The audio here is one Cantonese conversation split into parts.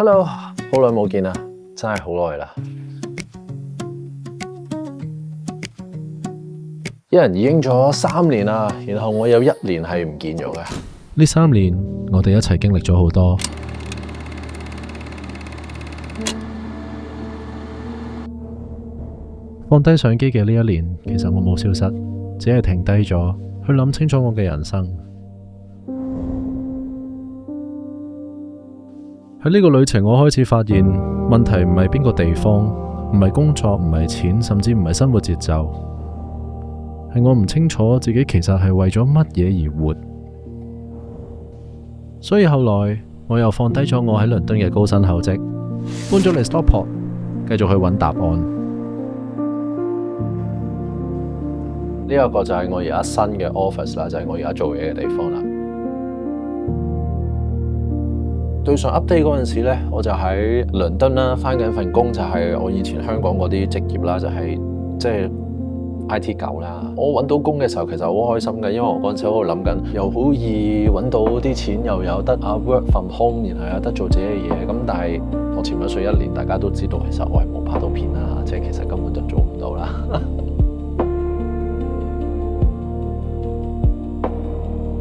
Hello，好耐冇見啦，真係好耐啦。一人已經咗3年啦，然後我有1年係唔見咗嘅。呢3年，我哋一齊經歷咗好多。放低相機嘅呢1年，其實我冇消失，只係停低咗去諗清楚我嘅人生。喺呢個旅程，我開始發現問題唔係邊個地方，唔係工作，唔係錢，甚至唔係生活節奏，係我唔清楚自己其實係為咗乜嘢而活。所以後來我又放低咗我喺倫敦嘅高薪厚職，搬咗嚟 Stockport， 繼續去揾答案。呢一個就係我而家新嘅 office 啦，就係我而家做嘢嘅地方啦。對上 update 嗰陣時咧，我就喺倫敦啦，返緊份工就係我以前香港嗰啲職業啦，就係即係 IT 狗啦。我揾到工嘅時候其實好開心嘅，因為我嗰陣時喺度諗緊，又好易揾到啲錢，又有得work from home，然後有得做自己嘅嘢。咁但係我潛咗水1年，大家都知道其實我係冇拍到片啦，即係其實根本就做唔到啦。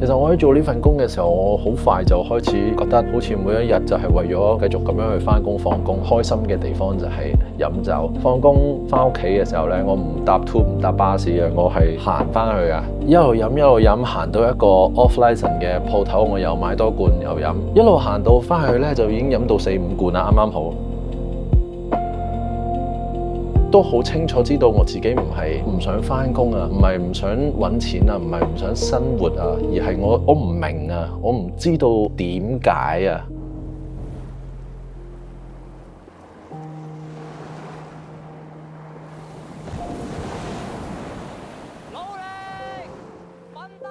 其實我喺做呢份工嘅時候，我好快就開始覺得好似每一日就係為咗繼續咁樣去返工放工。開心嘅地方就係飲酒。放工返屋企嘅時候呢，我唔搭 tube 唔搭巴士嘅，我係行返去啊！一路飲一路飲，行到一個 off license 嘅鋪頭，我又買多罐又飲，一路行到返去呢，就已經飲到4-5罐啦，啱啱好。都好清楚知道我自己唔係唔想返工啊，唔係唔想揾錢啊，唔係唔想生活啊，而係我唔明啊，我唔知道點解啊。努力奮鬥！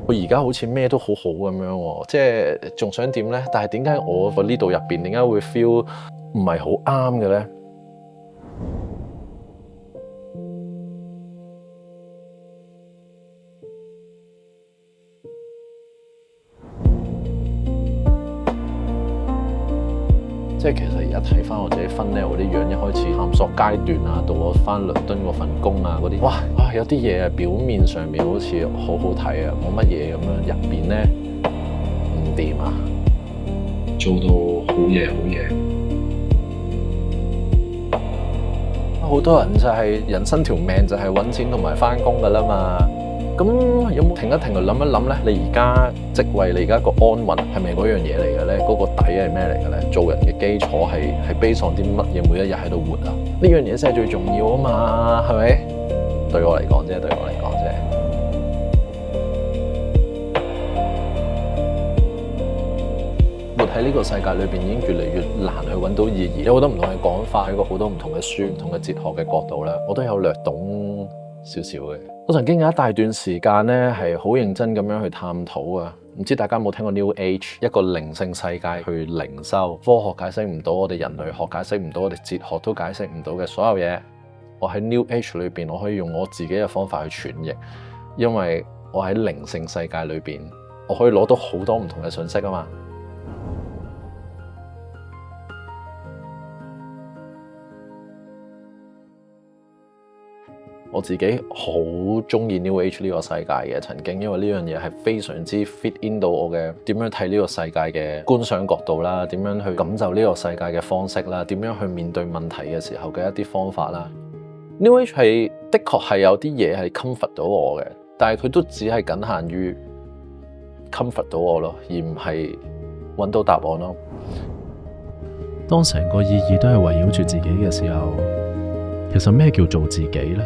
我而家好似咩都好好咁樣喎，即係仲想點呢？但係點解我個呢度入邊點解會 feel 唔係好啱嘅呢？即係其實而家睇翻我自己分咧，我啲樣一開始探索階段啊，到我翻倫敦嗰份工啊嗰啲，哇，有啲嘢表面上面好似好好睇啊，冇乜嘢咁樣，入邊咧唔掂啊，做到好夜好夜。好多人就係人生條命就係揾錢同埋翻工噶啦嘛。咁有冇停一停去諗一諗咧？你而家職位，你而家個安穩係咪嗰樣嘢嚟嘅咧？嗰個底係咩嚟嘅咧？做人嘅基礎係 base on啲乜嘢？每一日喺度活啊！呢樣嘢先係最重要啊嘛，係咪？對我嚟講啫，對我嚟講啫。活喺呢個世界裏邊已經越嚟越難去揾到意義，有好多唔同嘅講法，喺個好多唔同嘅書、唔同嘅哲學嘅角度咧，我都有略懂少少嘅。我曾經有一大段時間咧，係好認真咁樣去探討啊。唔知大家有冇聽過 New Age， 一個靈性世界去靈修，科學解釋唔到，我哋人類學解釋唔到，我哋哲學都解釋唔到嘅所有嘢。我喺 New Age 裏邊，我可以用我自己嘅方法去傳譯，因為我喺靈性世界裏邊，我可以攞到好多唔同嘅信息啊嘛。我自己好中意 New Age 呢個世界嘅，曾經因為呢樣嘢係非常之 fit in 到我嘅點樣睇呢個世界嘅觀賞角度啦，點樣去感受呢個世界嘅方式啦，點樣去面對問題嘅時候嘅一啲方法啦。New Age 係的確係有啲嘢係 comfort 到我嘅，但係佢都只係僅限於 comfort 到我咯，而唔係揾到答案咯。當成個意義都係圍繞住自己嘅時候，其實咩叫做自己呢？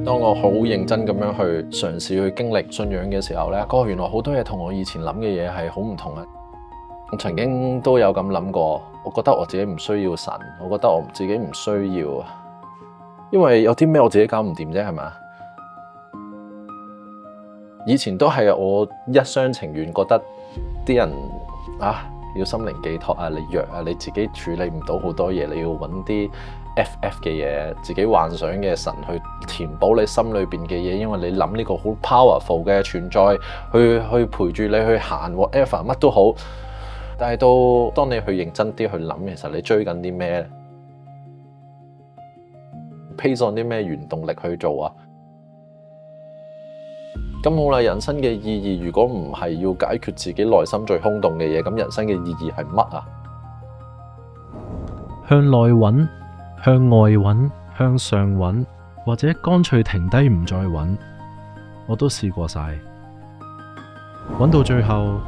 當我好認真咁樣去嘗試去經歷信仰嘅時候咧，原來好多嘢同我以前諗嘅嘢係好唔同啊！我曾經都有咁諗過，我覺得我自己唔需要神，我覺得我自己唔需要啊，因為有啲咩我自己搞唔掂啫，係嘛？以前都係我一廂情願覺得啲人要心靈寄託啊，你弱啊，你自己處理唔到好多嘢，你要揾啲 FF 嘅嘢，自己幻想嘅神去填補你心裏邊嘅嘢，因為你諗呢個好 powerful 嘅存在，去陪住你去行 whatever 乜都好。但係到當你去認真啲去諗，其實你追緊啲咩咧？Based on啲咩原動力去做啊？咁好啦，人生嘅意義如果唔係要解決自己內心最空洞嘅嘢，咁人生嘅意義係乜啊？向內揾，向外揾，向上揾，或者乾脆停低唔再揾，我都試過晒。揾到最後，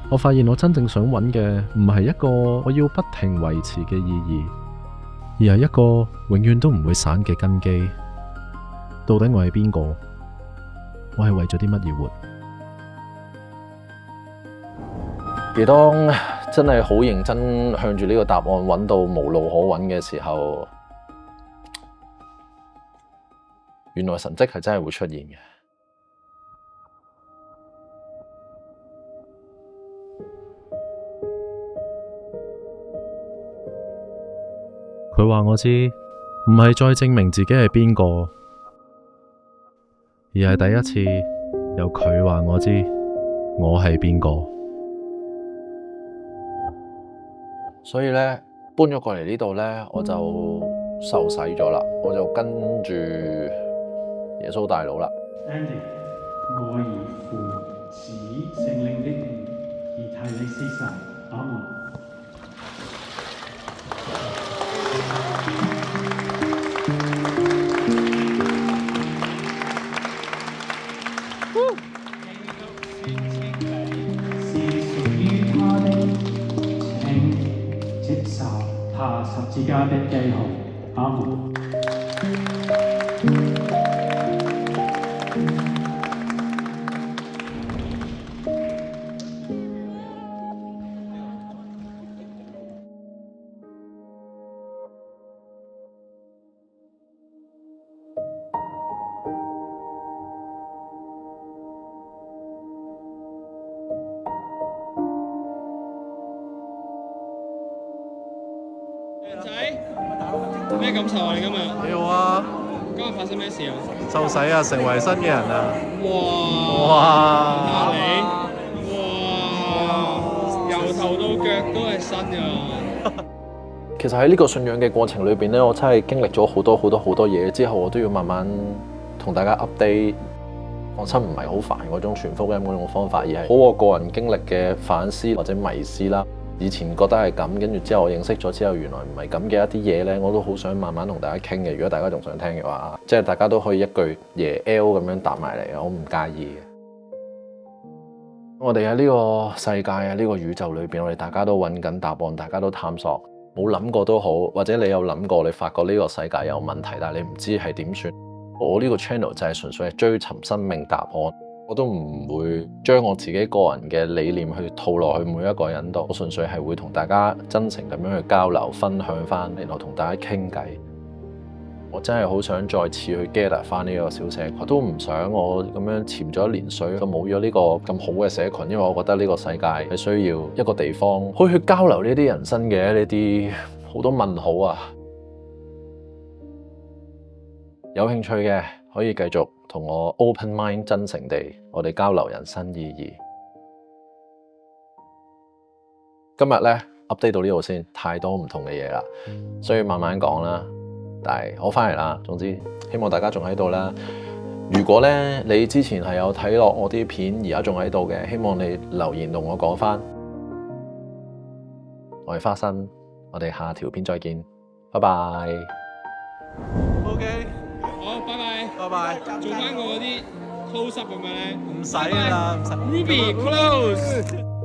我發現我真正想揾嘅唔係一個我要不停維持嘅意義，而係一個永遠都唔會散嘅根基。到底我係邊個？我係為咗啲乜而活？而當真係好認真向住呢個答案揾到無路可揾嘅時候，原來神蹟係真係會出現嘅。佢話我知，唔係再證明自己係邊個，而係第一次由佢話我知，我係邊個。所以咧，搬咗過嚟呢度咧，我就受洗咗啦，我就跟住耶穌大佬啦。Andy，我兒父子聖靈的名，而替你施洗，阿門。下十字架的記號，阿門。仔，咩感受啊？你今日幾好啊！今日發生咩事啊？受洗啊，成為新嘅人啊！哇！嚇你！哇！由頭到腳都係新㗎。其實喺呢個信仰嘅過程裏邊咧，我真係經歷咗好多嘢之後，我都要慢慢同大家 update。放心，唔係好煩嗰種傳福音嗰種方法，而係好我個人經歷嘅反思或者迷思啦。以前覺得係咁，跟住之後我認識咗之後，原來唔係咁嘅一啲嘢呢，我都好想慢慢同大家傾嘅。如果大家仲想聽嘅話，即係大家都可以一句耶 L 咁樣答埋嚟，我唔介意嘅。我哋喺呢個世界啊，呢個宇宙裏邊，我哋大家都揾緊答案，大家都探索，冇諗過都好，或者你有諗過，你發覺呢個世界有問題，但係你唔知係點算。我呢個 channel 就係純粹係追尋生命答案。我都唔會將我自己個人嘅理念去套落去每一個人度，我純粹係會同大家真誠咁樣去交流、分享翻，然後同大家傾偈。我真係好想再次去 gather 翻呢個小社群，都唔想我咁樣潛咗一年水，就冇咗呢個咁好嘅社群，因為我覺得呢個世界係需要一個地方可以去交流呢啲人生嘅呢啲好多問號啊！有興趣嘅可以繼續同我 open mind 真誠地，我哋交流人生意義。今日咧 update 到呢度先，太多唔同嘅嘢啦，所以慢慢講啦。但係我翻嚟啦，總之希望大家仲喺度啦。如果咧你之前係有睇落我啲片，而家仲喺度嘅，希望你留言同我講翻。我係花生，我哋下條片再見，拜拜。 OK， 好，拜拜。拜拜。做翻我嗰啲 close up 咁樣咧。唔使㗎啦，唔使。Ruby close。